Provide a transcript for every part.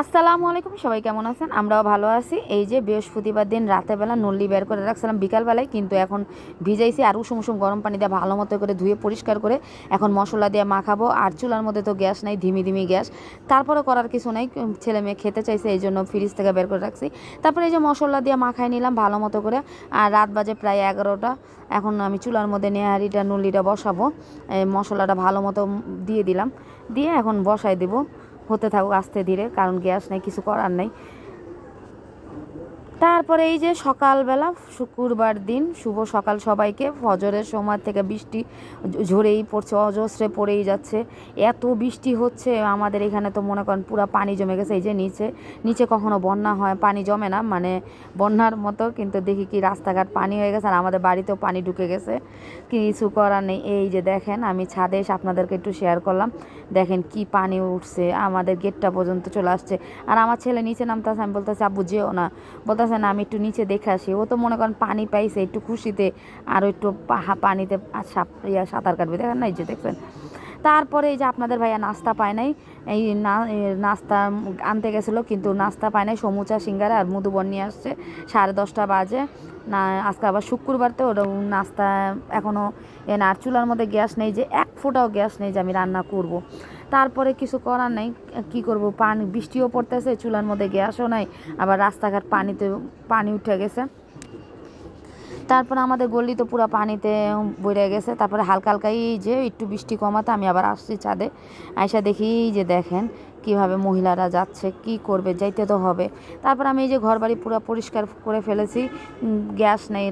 আসসালামু আলাইকুম, সবাই কেমন আছেন? আমরাও ভালো আছি। এই যে বৃহস্পতিবার দিন রাতের বেলা নল্লি বের করে রাখছিলাম বিকালবেলায়, কিন্তু এখন ভিজাইছি আর উষুম উষুম গরম পানি দিয়ে ভালো মতো করে ধুয়ে পরিষ্কার করে এখন মশলা দিয়ে মাখাবো। আর চুলার মধ্যে তো গ্যাস নাই, ধিমি ধিমি গ্যাস, তারপরে করার কিছু নাই। ছেলে মেয়ে খেতে চাইছে, এই জন্য ফ্রিজ থেকে বের করে রাখছি। তারপরে এই যে মশলা দিয়ে মাখাই নিলাম ভালো মতো করে। আর রাত বাজে প্রায় 11টা। এখন আমি চুলার মধ্যে নেহারিটা নল্লিটা বসাবো। এই মশলাটা ভালো মতো দিয়ে দিলাম, দিয়ে এখন বসাই দেবো। হতে থাকুক আস্তে ধীরে, কারণ গ্যাস নেই, কিছু করার নেই। তারপরে এই যে সকালবেলা, শুক্রবার দিন, শুভ সকাল সবাইকে। ফজরের সময় থেকে বৃষ্টি ঝরেই পড়ছে, অজস্রে পড়েই যাচ্ছে। এত বৃষ্টি হচ্ছে আমাদের এখানে, তো মনে করেন পুরো পানি জমে গেছে। এই যে নিচে নিচে কখনো বন্যা হয়, পানি জমে না, মানে বন্যার মতো, কিন্তু দেখি কি রাস্তাঘাট পানি হয়ে গেছে। আর আমাদের বাড়িতেও পানি ঢুকে গেছে, কিছু করার নেই। এই যে দেখেন, আমি ছাদে এসে আপনাদেরকে একটু শেয়ার করলাম। দেখেন কি পানি উঠছে, আমাদের গেটটা পর্যন্ত চলে আসছে। আর আমার ছেলে নিচে নামতেছে, আমি বলতেছি আব্বু যেও না, বলতেছে না আমি একটু নিচে দেখে আসি। ও তো মনে করেন পানি পাইছে একটু খুশিতে, আরও একটু পানিতে সাঁতার কাটবে। দেখেন না, এই যে দেখছেন। তারপরে এই যে আপনাদের ভাইয়া নাস্তা পায় নাই, এই নাস্তা আনতে গেছিলো, কিন্তু নাস্তা পায় নাই। সমুচা সিঙ্গারা আর মধুবন নিয়ে আসছে। 10:30 বাজে না, আজকে আবার শুক্রবার, তো ওটা নাস্তা এখনও এনে। আর চুলার মধ্যে গ্যাস নেই, যে এক ফোঁটাও গ্যাস নেই যে আমি রান্না করব। তারপরে কিছু করার নেই, কি করব, পানি বৃষ্টিও পড়তেছে, চুলার মধ্যে গ্যাসও নাই, আবার রাস্তাঘাট পানি উঠে গেছে। তারপরে আমাদের গলি তো পুরো পানিতে বইরে গেছে। তারপরে হালকা হালকা এই যে একটু বৃষ্টি কমাতে আমি আবার আসছি ছাদে। আয়সা দেখি এই যে দেখেন কিভাবে মহিলারা যাচ্ছে, কি করবে, যাইতে তো হবে। তারপর আমি এই যে ঘর বাড়ি পুরো পরিষ্কার করে ফেলেছি। গ্যাস নেই,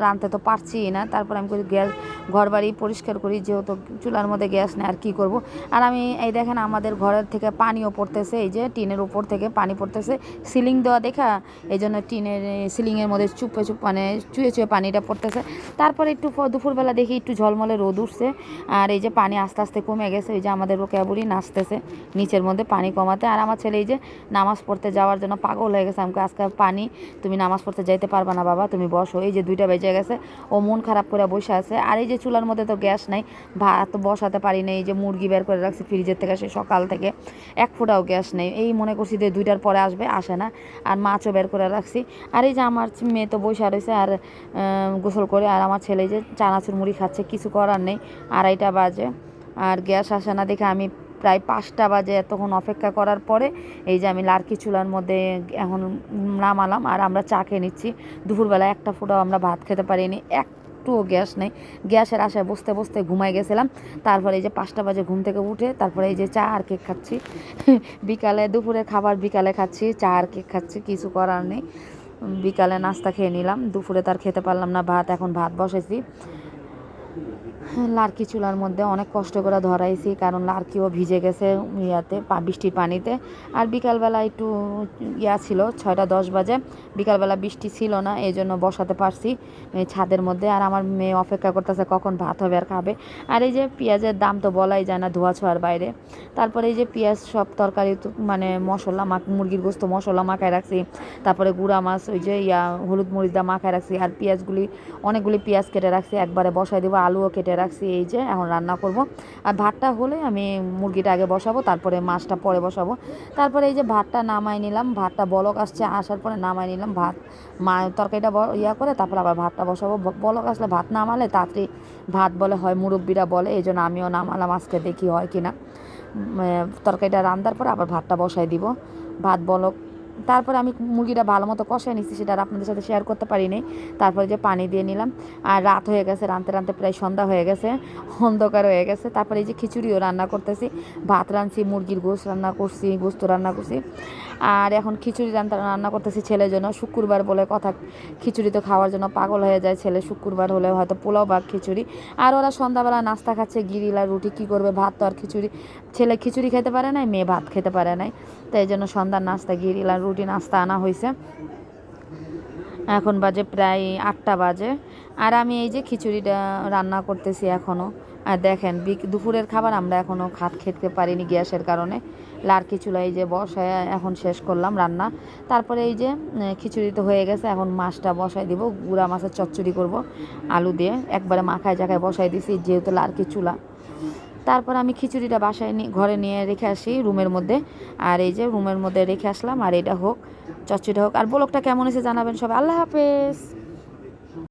রাঁধতে তো পারছি না। তারপর আমি গ্যাস ঘর বাড়ি পরিষ্কার করি, যেহেতু চুলার মধ্যে গ্যাস নেই, আর কি করব। আর আমি এই দেখেন আমাদের ঘরের থেকে পানিও পড়তেছে, এই যে টিনের উপর থেকে পানি পড়তেছে, সিলিং দেওয়া দেখা, এই জন্য টিনের সিলিংয়ের মধ্যে মানে চুয়ে চুয়ে পানিটা পড়তেছে। তারপরে একটু দুপুরবেলা দেখি একটু ঝলমলে রোদ উঠছে, আর এই যে পানি আস্তে আস্তে কমে গেছে। এই যে আমাদের রোকেয়া বুড়ি নাচতেছে নিচের মধ্যে পানি কমাতে। আর আমার ছেলে এই যে নামাজ পড়তে যাওয়ার জন্য পাগল হয়ে গেছে। আমাকে আজকে পানি, তুমি নামাজ পড়তে যাইতে পারবা না বাবা, তুমি বসো। এই যে 2টা বেজে গেছে, ও মন খারাপ করে বসে আছে। আর এই যে চুলার মধ্যে তো গ্যাস নাই, ভাত বসাতে পারি না। এই যে মুরগি বের করে রাখছি ফ্রিজের থেকে, সে সকাল থেকে এক ফোঁটাও গ্যাস নেই। এই মনে করছি যে 2টার পরে আসবে, আসে না। আর মাছও বের করে রাখছি। আর এই যে আমার মেয়ে তো বসে রয়েছে আর গোসল করে। আর আমার ছেলে যে চানাচুর মুড়ি খাচ্ছে, কিছু করার নেই। 2:30 বাজে আর গ্যাস আসে না দেখে আমি প্রায় 5টা বাজে এতক্ষণ অপেক্ষা করার পরে এই যে আমি লার্কি চুলার মধ্যে এখন নামালাম। আর আমরা চা খেয়ে নিচ্ছি। দুপুরবেলা একটা ফোঁটাও আমরা ভাত খেতে পারিনি, একটুও গ্যাস নেই। গ্যাসের আশায় বসতে বসতে ঘুমাই গেছিলাম। তারপরে এই যে 5টা বাজে ঘুম থেকে উঠে তারপরে এই যে চা আর কেক খাচ্ছি। বিকালে দুপুরের খাবার বিকালে খাচ্ছি, চা আর কেক খাচ্ছি, কিছু করার নেই। বিকালে নাস্তা খেয়ে নিলাম, দুপুরে তার খেতে পারলাম না ভাত। এখন ভাত বসাইছি লার্কি চুলার মধ্যে, অনেক কষ্ট করে ধরাইছি, কারণ লার্কিও ভিজে গেছে বৃষ্টির পানিতে। আর বিকালবেলা একটু ছিল, 6:10 বাজে, বিকালবেলা বৃষ্টি ছিল না, এই জন্য বসাতে পারছি ছাদের মধ্যে। আর আমার মেয়ে অপেক্ষা করতেছে কখন ভাত হবে আর খাবে। আর এই যে পেঁয়াজের দাম তো বলাই যায় না, ধোয়া ছোঁয়ার বাইরে। তারপরে এই যে পেঁয়াজ সব তরকারি মানে মশলা মুরগির গোস্ত মশলা মাখায় রাখছি। তারপরে গুঁড়া মাছ ওই যে হলুদ মরিচ দা মাখায় রাখছি। আর পেঁয়াজগুলি অনেকগুলি পেঁয়াজ কেটে রাখছি, একবারে বসাই দেবো। আলুও কেটে রাখছি, এই যে এখন রান্না করব। আর ভাতটা হলে আমি মুরগিটা আগে বসাবো, তারপরে মাছটা পরে বসাবো। তারপরে এই যে ভাতটা নামাই নিলাম, ভাতটা বলক আসছে, আসার পরে নামাই নিলাম ভাত। তরকারিটা করে তারপর আবার ভাতটা বসাবো। বলক আসলে ভাত নামালে তাড়াতাড়ি ভাত বলে হয়, মুরব্বীরা বলে, এই জন্য আমিও নামালাম আজকে, দেখি হয় কিনা। তরকারিটা রান্নার পর আবার ভাতটা বসাই দিব। ভাত বলক, তারপরে আমি মুরগিটা ভালো মতো কষাই নিচ্ছি, সেটা আর আপনাদের সাথে শেয়ার করতে পারিনি। তারপরে যে পানি দিয়ে নিলাম। আর রাত হয়ে গেছে, রাঁধতে রাঁধতে প্রায় সন্ধ্যা হয়ে গেছে, অন্ধকার হয়ে গেছে। তারপরে এই যে খিচুড়িও রান্না করতেছি, ভাত রাঁধছি, মুরগির গোশত রান্না করছি, গোস্ত রান্না করছি। আর এখন খিচুড়ি রান্না করতেছি ছেলের জন্য, শুক্রবার বলে কথা, খিচুড়ি তো খাওয়ার জন্য পাগল হয়ে যায় ছেলে। শুক্রবার হলে হয়তো পোলাও বা খিচুড়ি। আর ওরা সন্ধ্যাবেলা নাস্তা খাচ্ছে গিরিলা রুটি, কী করবে, ভাত তো আর খিচুড়ি, ছেলে খিচুড়ি খেতে পারে নাই, মেয়ে ভাত খেতে পারে নাই। তাই জন্য সন্ধ্যার নাস্তা গিরিলা রুটি নাস্তা আনা হয়েছে। এখন বাজে প্রায় 8টা বাজে। আর আমি এই যে খিচুড়িটা রান্না করতেছি এখনও। আর দেখেন দুপুরের খাবার আমরা এখনও খেতে পারিনি গ্যাসের কারণে। লার্কি চুলায় যে বসায় এখন শেষ করলাম রান্না। তারপরে এই যে খিচুড়ি তো হয়ে গেছে, এখন মাছটা বসাই দিব, গুঁড়া মাছের চচ্চড়ি করব আলু দিয়ে, একবারে মাখায় জাখায় বসাই দিছি, যেহেতু লার্কি চুলা। তারপর আমি খিচুড়িটা বাসায় ঘরে নিয়ে রেখে আসি রুমের মধ্যে। আর এই যে রুমের মধ্যে রেখে আসলাম। আর এটা হোক, চচ্চড়িটা হোক। আর ব্লগটা কেমন হয়েছে জানাবেন সবাই। আল্লাহ হাফেজ।